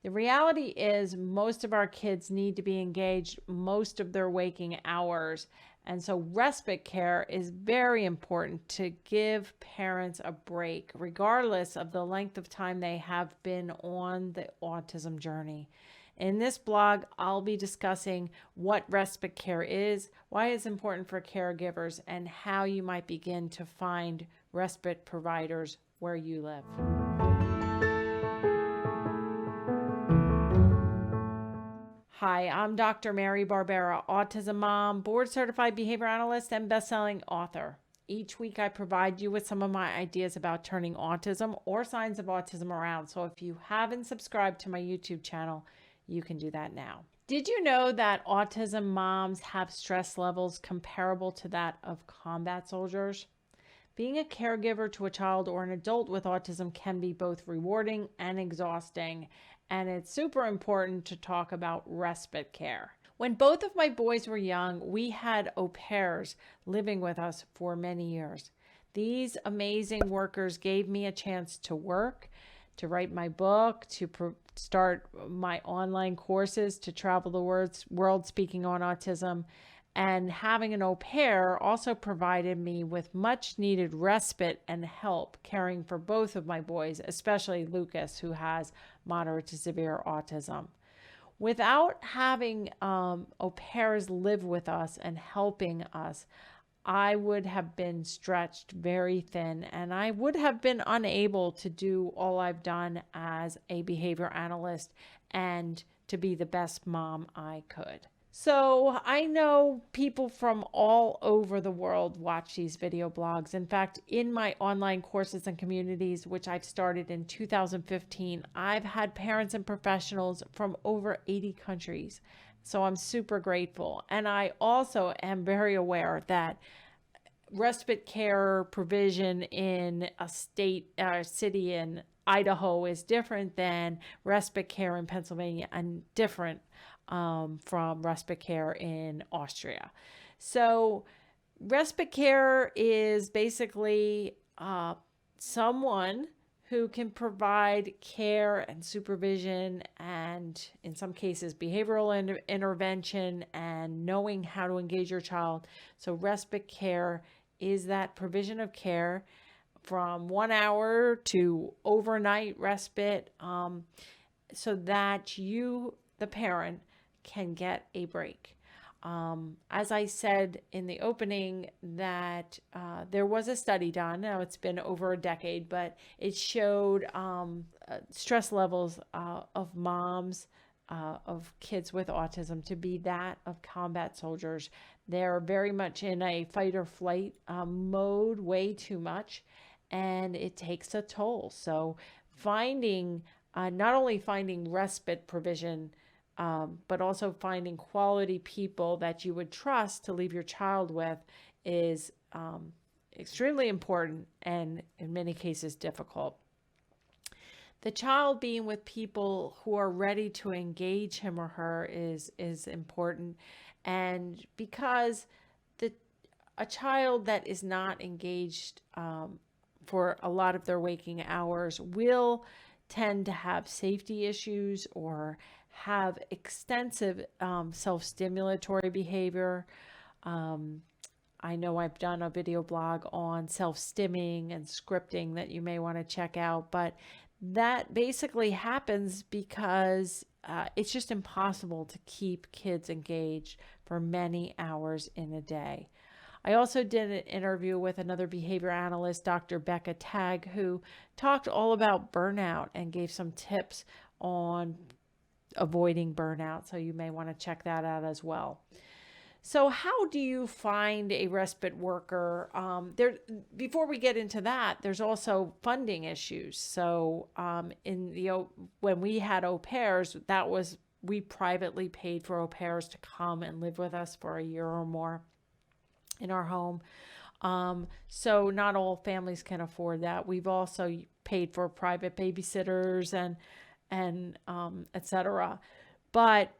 The reality is most of our kids need to be engaged most of their waking hours. And so respite care is very important to give parents a break, regardless of the length of time they have been on the autism journey. In this blog, I'll be discussing what respite care is, why it's important for caregivers, and how you might begin to find respite providers where you live. Hi, I'm Dr. Mary Barbera, autism mom, board-certified behavior analyst, and best-selling author. Each week, I provide you with some of my ideas about turning autism or signs of autism around. So if you haven't subscribed to my YouTube channel, you can do that now. Did you know that autism moms have stress levels comparable to that of combat soldiers? Being a caregiver to a child or an adult with autism can be both rewarding and exhausting, and it's super important to talk about respite care. When both of my boys were young, we had au pairs living with us for many years. These amazing workers gave me a chance to work, to write my book, to start my online courses, to travel the world speaking on autism. And having an au pair also provided me with much needed respite and help caring for both of my boys, especially Lucas, who has moderate to severe autism. Without having au pairs live with us and helping us, I would have been stretched very thin, and I would have been unable to do all I've done as a behavior analyst and to be the best mom I could. So I know people from all over the world watch these video blogs. In fact, in my online courses and communities, which I've started in 2015, I've had parents and professionals from over 80 countries. So I'm super grateful. And I also am very aware that respite care provision in a city in Idaho is different than respite care in Pennsylvania and different from respite care in Austria. So respite care is basically someone who can provide care and supervision and in some cases behavioral intervention and knowing how to engage your child. So respite care is that provision of care from 1 hour to overnight respite so that you, the parent, can get a break. As I said in the opening, that there was a study done, now it's been over a decade, but it showed stress levels of moms of kids with autism to be that of combat soldiers. They're very much in a fight or flight mode way too much, and it takes a toll. So finding, not only finding respite provision, but also finding quality people that you would trust to leave your child with is extremely important and in many cases difficult. The child being with people who are ready to engage him or her is important. And because a child that is not engaged for a lot of their waking hours will tend to have safety issues or have extensive self-stimulatory behavior. I know I've done a video blog on self-stimming and scripting that you may want to check out, but that basically happens because it's just impossible to keep kids engaged for many hours in a day. I also did an interview with another behavior analyst, Dr. Becca Tagg, who talked all about burnout and gave some tips on avoiding burnout. So you may want to check that out as well. So how do you find a respite worker? Before we get into that, there's also funding issues. So when we had au pairs, we privately paid for au pairs to come and live with us for a year or more in our home. So not all families can afford that. We've also paid for private babysitters and etc. But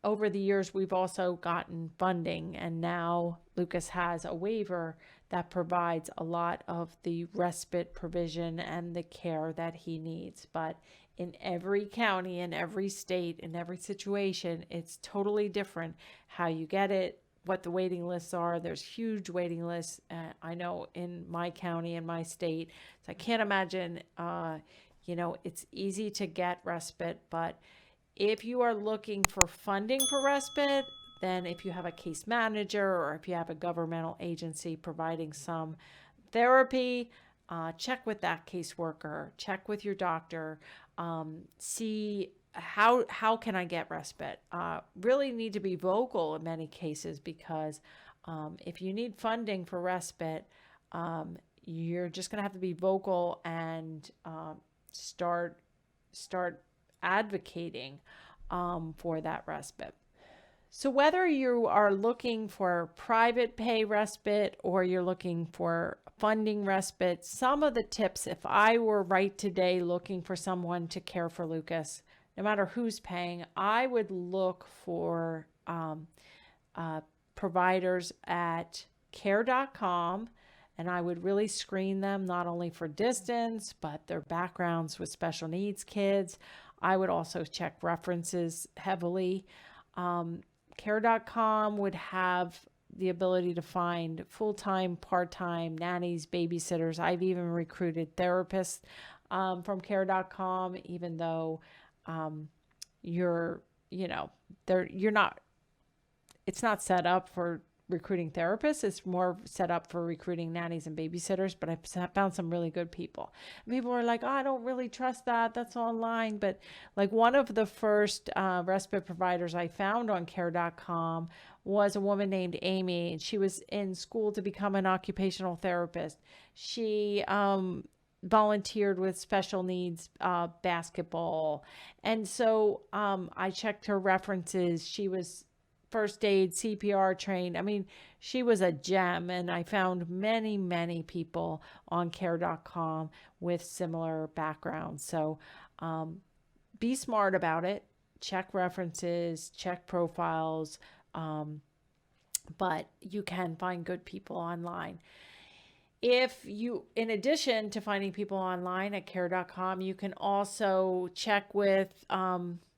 over the years, we've also gotten funding, and now Lucas has a waiver that provides a lot of the respite provision and the care that he needs. But in every county, in every state, in every situation, it's totally different how you get it, what the waiting lists are. There's huge waiting lists. I know in my county, in my state. So I can't imagine, it's easy to get respite, but if you are looking for funding for respite, then if you have a case manager or if you have a governmental agency providing some therapy, check with that caseworker, check with your doctor, see how can I get respite. Really need to be vocal in many cases, because if you need funding for respite, you're just going to have to be vocal and start advocating for that respite. So whether you are looking for private pay respite or you're looking for funding respite, some of the tips, if I were right today looking for someone to care for Lucas, no matter who's paying, I would look for providers at care.com, and I would really screen them not only for distance, but their backgrounds with special needs kids. I would also check references heavily. Care.com would have the ability to find full-time, part-time nannies, babysitters. I've even recruited therapists from care.com, even though it's not set up for recruiting therapists. It's more set up for recruiting nannies and babysitters, but I've found some really good people. People are like, oh, I don't really trust that. That's online. But like one of the first respite providers I found on care.com was a woman named Amy, and she was in school to become an occupational therapist. She volunteered with special needs basketball. And so I checked her references. She was first aid, CPR trained. I mean, she was a gem, and I found many, many people on care.com with similar backgrounds. So be smart about it. Check references, check profiles, but you can find good people online. If you, in addition to finding people online at care.com, you can also check with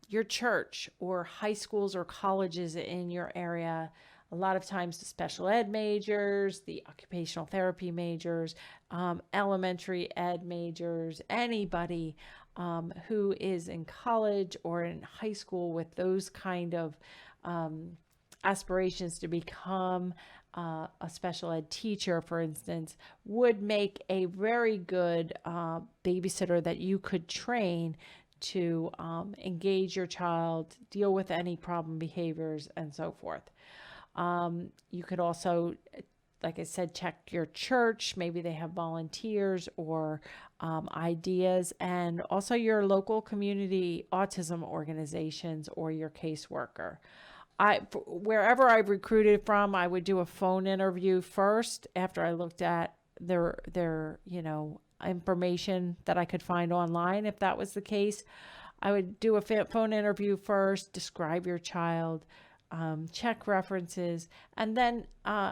your church or high schools or colleges in your area. A lot of times the special ed majors, the occupational therapy majors, elementary ed majors, anybody who is in college or in high school with those kind of aspirations to become a special ed teacher, for instance, would make a very good babysitter that you could train to engage your child, deal with any problem behaviors, and so forth. You could also, like I said, check your church. Maybe they have volunteers or ideas, and also your local community autism organizations or your caseworker. Wherever I've recruited from, I would do a phone interview first after I looked at their information that I could find online. If that was the case, I would do a phone interview first, describe your child, check references, and then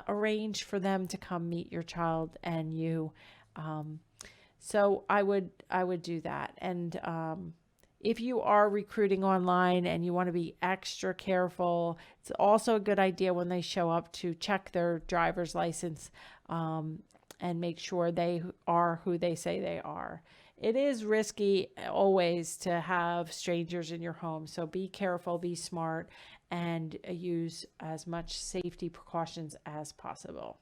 arrange for them to come meet your child and you. So I would do that. And if you are recruiting online and you want to be extra careful, it's also a good idea when they show up to check their driver's license and make sure they are who they say they are. It is risky always to have strangers in your home, so be careful, be smart, and use as much safety precautions as possible.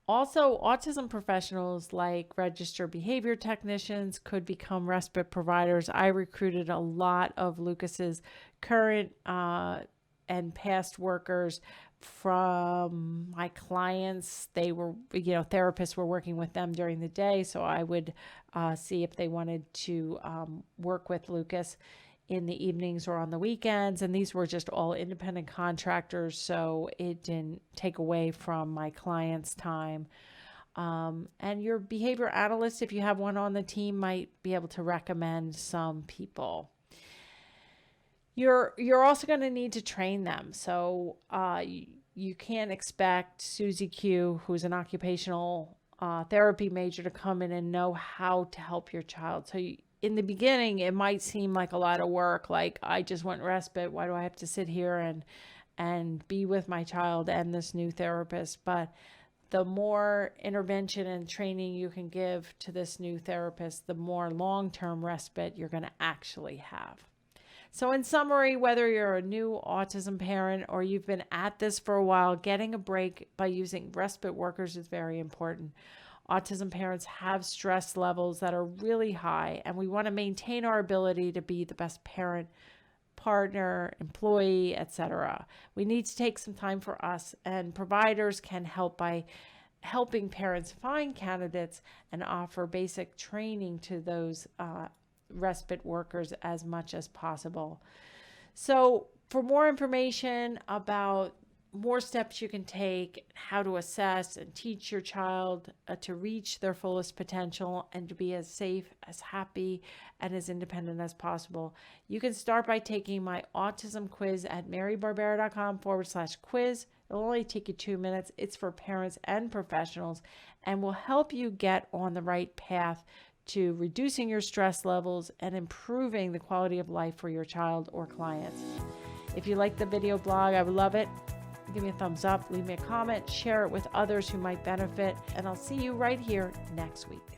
Also, autism professionals like registered behavior technicians could become respite providers. I recruited a lot of Lucas's current and past workers from my clients. They were, therapists were working with them during the day, so I would see if they wanted to work with Lucas in the evenings or on the weekends. And these were just all independent contractors, so it didn't take away from my clients' time. And your behavior analyst, if you have one on the team, might be able to recommend some people. You're also going to need to train them. So you can't expect Susie Q, who's an occupational therapy major, to come in and know how to help your child. So in the beginning, it might seem like a lot of work. Like, I just want respite. Why do I have to sit here and be with my child and this new therapist? But the more intervention and training you can give to this new therapist, the more long-term respite you're going to actually have. So in summary, whether you're a new autism parent or you've been at this for a while, getting a break by using respite workers is very important. Autism parents have stress levels that are really high, and we want to maintain our ability to be the best parent, partner, employee, etc. We need to take some time for us, and providers can help by helping parents find candidates and offer basic training to those respite workers as much as possible. So for more information about more steps you can take, how to assess and teach your child to reach their fullest potential and to be as safe, as happy, and as independent as possible, you can start by taking my autism quiz at marybarbera.com/quiz. It'll only take you 2 minutes. It's for parents and professionals and will help you get on the right path to reducing your stress levels and improving the quality of life for your child or clients. If you like the video blog, I would love it. Give me a thumbs up, leave me a comment, share it with others who might benefit, and I'll see you right here next week.